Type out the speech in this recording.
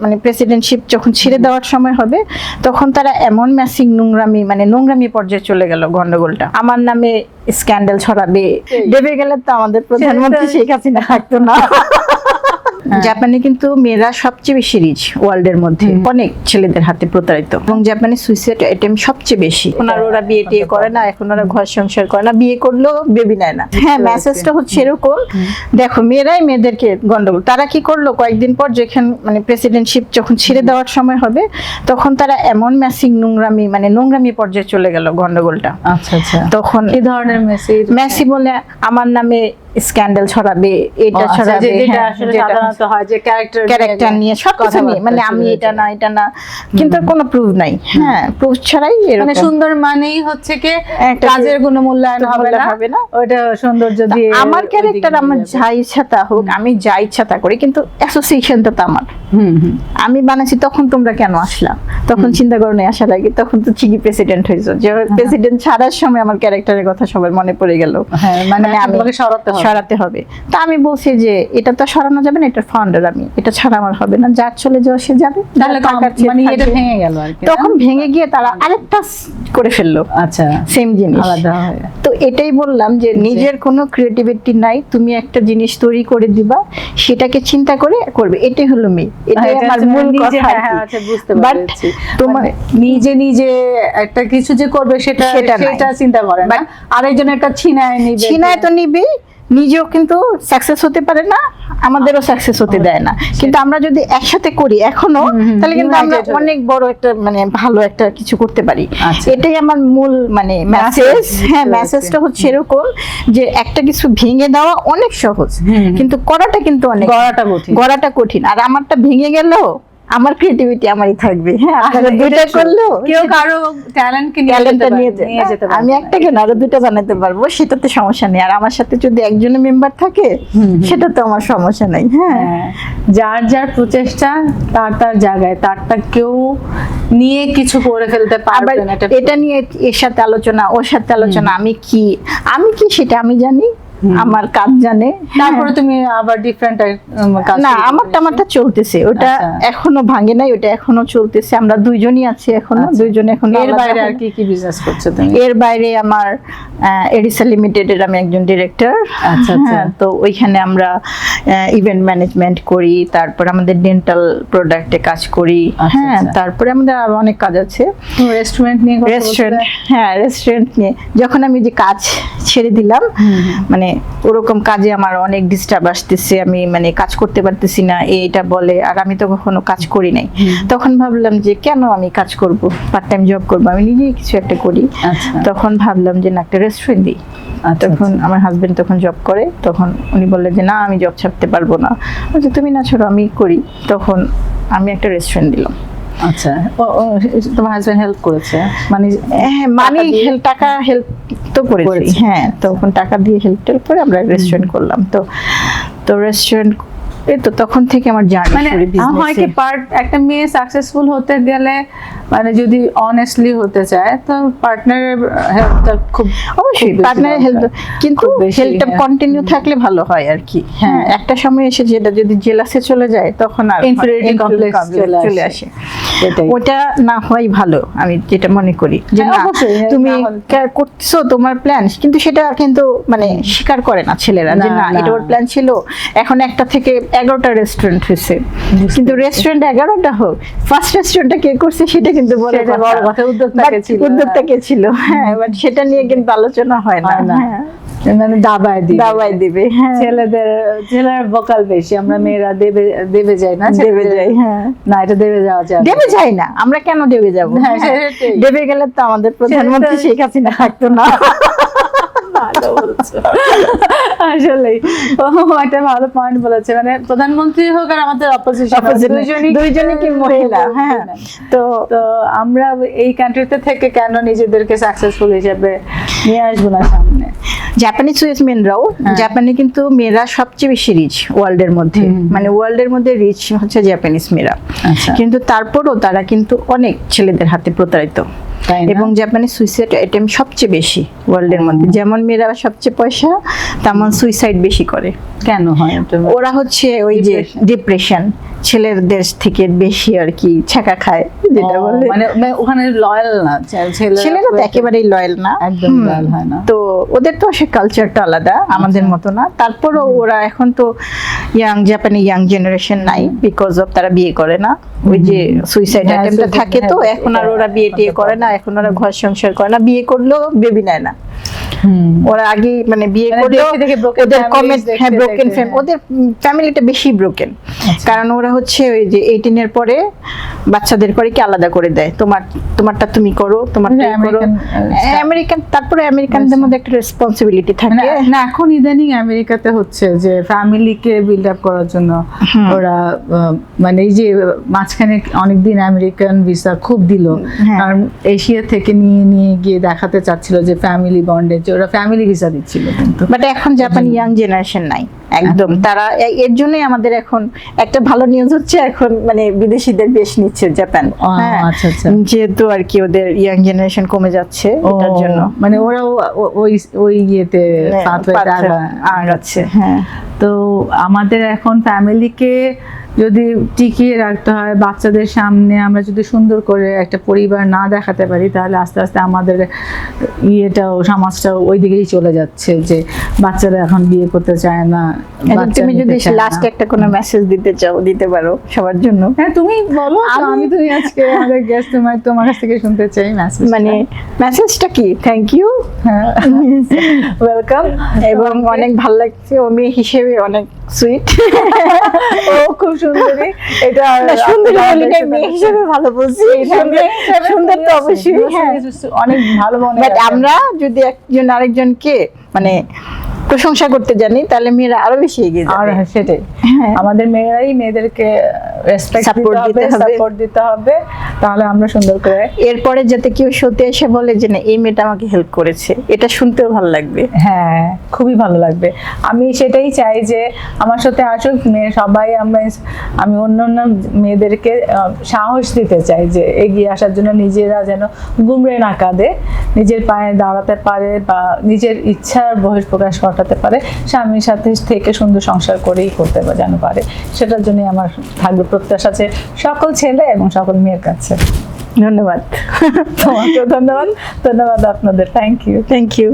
মানে প্রেসিডেন্টশিপ যখন ছেড়ে দেওয়ার সময় হবে তখন তারা এমন ম্যাসিং নোংরামি পর্যায়ে চলে গেল গন্ডগোলটা। আমার নামে স্ক্যান্ডাল ছড়াবে, দেবে গেলে তো আমাদের প্রধানমন্ত্রী শেখ হাসিনা থাকতো না। জাপানে কিন্তু মেয়েরা সবচেয়ে বেশি রিচ ওয়ার্ল্ডের মধ্যে, অনেক ছেলেদের হাতে প্রতারিত, এবং জাপানে সুইসাইড অ্যাটেম্প সবচেয়ে বেশি। এখন আর ওরা বিয়ে টিয়ে করে না, এখন ওরা ঘর সংসার করে না, বিয়ে করলেও বেবি নেয় না। হ্যাঁ, মেসেজটা হচ্ছে এরকম, দেখো মেয়েরাই মেয়েদেরকে গন্ডগোল। তারা কি করলো, কয়েকদিন পর যেখানে মানে প্রেসিডেন্টশিপ যখন ছেড়ে দেওয়ার সময় হবে তখন তারা এমন ম্যাসিং নোংরামি পর্যায়ে চলে গেল গন্ডগোলটা। আচ্ছা আচ্ছা, তখন এই ধরনের মেসি বলে আমার নামে স্ক্যান্ডাল ছড়াবে, এটা ছড়াবে, যেটা আসলে সাধারণত হয় যে ক্যারেক্টার নিয়ে সবকিছু নিয়ে, মানে আমি এটা না, কিন্তু কোনো প্রুফ নাই। হ্যাঁ, প্রুফ ছাড়াই মানে সুন্দর মানেই হচ্ছে কি কাজের কোনো মূল্যায়ন হবে না, ওটা সৌন্দর্য দিয়ে। আমার ক্যারেক্টার আমার যা ইচ্ছা তা হোক, আমি যা ইচ্ছা তা করি, কিন্তু অ্যাসোসিয়েশনটা তো আমার। আমি বানাচ্ছি, তখন তোমরা কেন আসলা? তখন চিন্তা করো না আসার আগে, তখন তো ঠিকই প্রেসিডেন্ট হয়েছে। যে প্রেসিডেন্ট ছাড়ার সময় আমার ক্যারেক্টারের কথা সবার মনে পড়ে গেল। হ্যাঁ, মানে আমাকে সরাতে হবে। তা আমি বলছি যে এটা তো সরানো যাবে না, এটা ফাউন্ডার আমি, এটা ছাড়া আমার হবে না, যার চলে যাওয়া সে যাবে। তাহলে মানে এটা ভেঙে গেল আর কি। তখন ভেঙে গিয়ে তারা আরেকটা করে ফেললো, আচ্ছা সেম জিনিস আলাদা হয়। তো এটাই বললাম যে নিজের কোনো ক্রিয়েটিভিটি নাই, তুমি একটা জিনিস তৈরি করে দিবা, সেটাকে চিন্তা করে করবে, এটাই হলো মেয়ে, এটাই আমার মূল কথা। আচ্ছা, বুঝতে পারছি। তোমার নিজে একটা কিছু যে করবে সেটা চিন্তা করে না, আরেকজন একটা ছিনায় তো নিবে, নিজেও কিন্তু সাকসেস হতে পারে না, আমাদেরও সাকসেস হতে দেয় না। কিন্তু আমরা যদি একসাথে করি এখনো, তাহলে কিন্তু আমরা অনেক বড় একটা মানে ভালো একটা কিছু করতে পারি। এটাই আমার মূল মানে মেসেজ। হ্যাঁ, মেসেজটা হচ্ছে এরকম যে একটা কিছু ভেঙে দেওয়া অনেক সহজ, কিন্তু করাটা কিন্তু অনেক গড়াটা কঠিন। আর আমারটা ভেঙে গেলেও আমার ক্রিয়েটিভিটি আমারই থাকবে। হ্যাঁ, আপনারা দুটো করলেও কেউ কারো ট্যালেন্টকে নিয়ে যেতে পারবে, আমি একটা কেন আরো দুটো বানাতে পারবো, সেটাতে সমস্যা নেই। আর আমার সাথে যদি একজনের মেম্বার থাকে সেটা তো আমার সমস্যা নাই। হ্যাঁ, যার যার প্রচেষ্টা তার জায়গায়, তারটা কেউ নিয়ে কিছু করে ফেলতে পারবে না। এটা নিয়ে এর সাথে আলোচনা, ওর সাথে আলোচনা, আমি কি সেটা আমি জানি, আমার কাজ জানে। তারপরে তুমি আবার ডিফারেন্ট কাজ না, আমারটা চলতেছে, ওটা এখনো ভাঙে নাই, ওটা এখনো চলতেছে। আমরা দুইজনই আছি এখনো, দুইজনে এখন। এর বাইরে আর কি বিজনেস করছো তুমি? এর বাইরে আমার এডিসা লিমিটেড এর আমি একজন ডিরেক্টর। আচ্ছা আচ্ছা, তো ওইখানে আমরা ইভেন্ট ম্যানেজমেন্ট করি, তারপর আমাদের ডেন্টাল প্রোডাক্টে কাজ করি। হ্যাঁ, তারপরে আমাদের আরো অনেক কাজ আছে। রেস্টুরেন্ট নিয়ে যখন আমি যে কাজ ছেড়ে দিলাম, মানে ওরকম কাজে আমার অনেক ডিস্টার্ব আসতেছে, আমি মানে কাজ করতে পারতেছি না, এইটা বলে। আর আমি তো কখনো কাজ করি নাই, তখন ভাবলাম যে কেন আমি কাজ করব, পার্ট টাইম জব করবো, আমি নিজেই কিছু একটা করি। তখন ভাবলাম যে না, একটা রেস্টুরেন্ট দিই। তখন আমার হাজবেন্ড তখন জব করে, তখন উনি বললেন যে না, আমি জব ছাড়তে পারবো না। বলছি তুমি না ছাড়ো, আমি করি। তখন আমি একটা রেস্টুরেন্ট দিলাম। আচ্ছা, তোমার হাজবেন্ড হেল্প করেছে? টাকা হেল্প তো করেছি। হ্যাঁ, তখন টাকা দিয়ে হেল্প করে আমরা রেস্টুরেন্ট করলাম। তো রেস্টুরেন্ট তো তখন থেকে আমার জার্নি শুরু। বিজনেসে হয় কি, একটা মেয়ে সাকসেসফুল হতে গেলে মানে যদি অনেস্টলি হতে চায়, তো পার্টনারের হেল্পটা খুব অবশ্যই, পার্টনারের হেল্প, কিন্তু হেল্পটা কন্টিনিউ থাকলে ভালো হয় আর কি। হ্যাঁ, একটা সময় এসে যেটা যদি জেলাসে চলে যায়, তখন আর ইনফিরিয়রিটি কমপ্লেক্স চলে আসে। ওটা না হয় ভালো, আমি যেটা মনে করি যে না, তুমি করছো তোমার প্ল্যান, কিন্তু সেটা কিন্তু মানে স্বীকার করে না ছেলেরা, যে না, এটা ওর প্ল্যান ছিল। এখন একটা থেকে 11টা রেস্টুরেন্ট হয়েছে, কিন্তু রেস্টুরেন্ট 11টা হোক, ফার্স্ট রেস্টুরেন্টটা কে করছে সেটা কিন্তু বড় কথা, উদ্যোক্তা কে ছিল। হ্যাঁ, বাট সেটা নিয়ে কিন্তু আলোচনা হয় না। মানে দাবায় দিবে। ছেলেরা ভোকাল বেশি, আমরা মেয়েরা দেবে যাই না, হ্যাঁ, না এটা দেবে যাওয়া যায়, দেবে যাই না, আমরা কেন দেবে যাবো? দেবে গেলে তো আমাদের প্রধানমন্ত্রী শেখ হাসিনা থাকতো না। আসলে একটা ভালো পয়েন্ট বলেছে, মানে প্রধানমন্ত্রী হোক আর আমাদের অপোজিশন, দুইজনই কি মহিলা। হ্যাঁ, তো আমরা এই কান্ট্রিতে থেকে কেন নিজেদেরকে সাকসেসফুল হিসেবে নিয়ে আসবো না সামনে? জাপানি সুইসমেনরাও, জাপানে কিন্তু মেয়েরা সবচেয়ে বেশি রিচ ওয়ার্ল্ডের মধ্যে, মানে ওয়ার্ল্ডের মধ্যে রিচ হচ্ছে জাপানিজ মেয়েরা। কিন্তু তারপরও তারা কিন্তু অনেক ছেলেদের হাতে প্রতারিত, এবং জাপানে সুইসাইড অ্যাটেম্প সবচেয়ে বেশি ওয়ার্ল্ডের মধ্যে। যেমন মেয়েরা সবচেয়ে পয়সা, তেমন সুইসাইড বেশি করে। কেন হয়? ওরা হচ্ছে ওই যে ডিপ্রেশন, ছেলের দেশ থেকে বেশি আর কি ছ্যাঁকা খায় যেটা বলে। মানে ওখানে লয়াল না ছেলেরা তো একেবারেই লয়াল না, একদম লয়াল হয় না। তো ওদের তো সে কালচারটা আলাদা, আমাদের মতো না। তারপরও ওরা এখন তো জাপানি ইয়াং জেনারেশন নাই, বিকজ অফ তারা বিয়ে করে না, ওই যে সুইসাইড অ্যাটেম্পটা থাকে, তো এখন আর ওরা বিয়ে টিয়ে করে না, এখন ওরা ঘর সংসার করে না, বিয়ে করলেও বেবি নেয় না। ওরা আগে মানে বিয়ে করলো ওদের কমেন্ট, হ্যাঁ ব্রোকেন ফ্যামিলি, ওদের ফ্যামিলিটা বেশি ব্রোকেন, কারণ ওরা হচ্ছে ওই যে 18 এর পরে বাচ্চাদের করে কি আলাদা করে দেয়, তোমারটা তুমি করো, তোমারটা করো। আমেরিকান, তারপরে আমেরিকানদের মধ্যে একটা রেসপন্সিবিলিটি থাকে না। এখন ইদানিং আমেরিকাতে হচ্ছে যে ফ্যামিলিকে বিল্ড আপ করার জন্য ওরা মানে এই যে মাঝখানে অনেকদিন আমেরিকান ভিসা খুব দিল, কারণ এশিয়া থেকে নিয়ে গিয়ে দেখাতে চাচ্ছিল যে ফ্যামিলি বন্ডেজ, ওরা ফ্যামিলি ভিসা দিচ্ছিল, কিন্তু বাট এখন জাপানি ইয়াং জেনারেশন নাই একদম। তারা এর জন্যই আমাদের এখন একটা ভালো নিউজ হচ্ছে, এখন মানে বিদেশিদের বেশ নিচ্ছে জাপান, আচ্ছা আচ্ছা, যেহেতু আর কি ওদের ইয়াং জেনারেশন কমে যাচ্ছে, এটার জন্য মানে ওরাও ওই ইয়েতে আগাচ্ছে। হ্যাঁ, তো আমাদের এখন ফ্যামিলিকে যদি টিকিয়ে রাখতে হয়, বাচ্চাদের সামনে আমরা যদি সুন্দর করে একটা পরিবার না দেখাতে পারি, তাহলে আস্তে আস্তে আমাদের ইয়েটাও, সমাজটাও ওই দিকেই চলে যাচ্ছে, যে বাচ্চারা এখন বিয়ে করতে চায় না। তুমি যদি লাস্ট একটা কোনো মেসেজ দিতে চাও, দিতে পারো সবার জন্য। হ্যাঁ তুমি বলো, তুমি আজকে আমাদের গেস্ট, তোমার কাছ থেকে শুনতে চাই মেসেজ। মানে মেসেজটা কি? থ্যাংক ইউ, ওয়েলকাম, এবং অনেক ভালো লাগছে, ও মেয়ে হিসেবে অনেক সুইট, ও খুব সুন্দরী। এটা সুন্দরী বলি না, মেয়ে হিসেবে ভালো বলছি, সুন্দর তো অবশ্যই, অনেক ভালো মনে। বাট আমরা যদি একজন আরেকজনকে মানে প্রশংসা করতে জানি, তাহলে মেয়েরা আরো বেশি এগিয়ে যাবে। আর সেটাই, আমাদের মেয়েরাই মেয়েদেরকে রেসপেক্ট সাপোর্ট দিতে হবে, তাহলে আমরা সুন্দর করে। এরপরে যাতে কেউ শোতে এসে বলে যে না এই মেয়েটা আমাকে হেল্প করেছে, এটা শুনতেও ভালো লাগবে। হ্যাঁ, খুবই ভালো লাগবে। আমি সেটাই চাই যে আমার সাথে আসুক মেয়ে সবাই, আমি অন্য মেয়েদেরকে সাহস দিতে চাই যে এগিয়ে আসার জন্য, নিজেরা যেন গুমরে না কাঁদে, নিজের পায়ে দাঁড়াতে পারে বা নিজের ইচ্ছার বহিঃপ্রকাশ ঘটাতে পারে, স্বামীর সাথে থেকে সুন্দর সংসার করেই করতে যেন পারে। সেটার জন্য আমার থাকবে প্রত্যাশা আছে সকল ছেলে এবং সকল মেয়ের কাছে। ধন্যবাদ, তোমাকেও ধন্যবাদ, ধন্যবাদ আপনাদের। Thank you.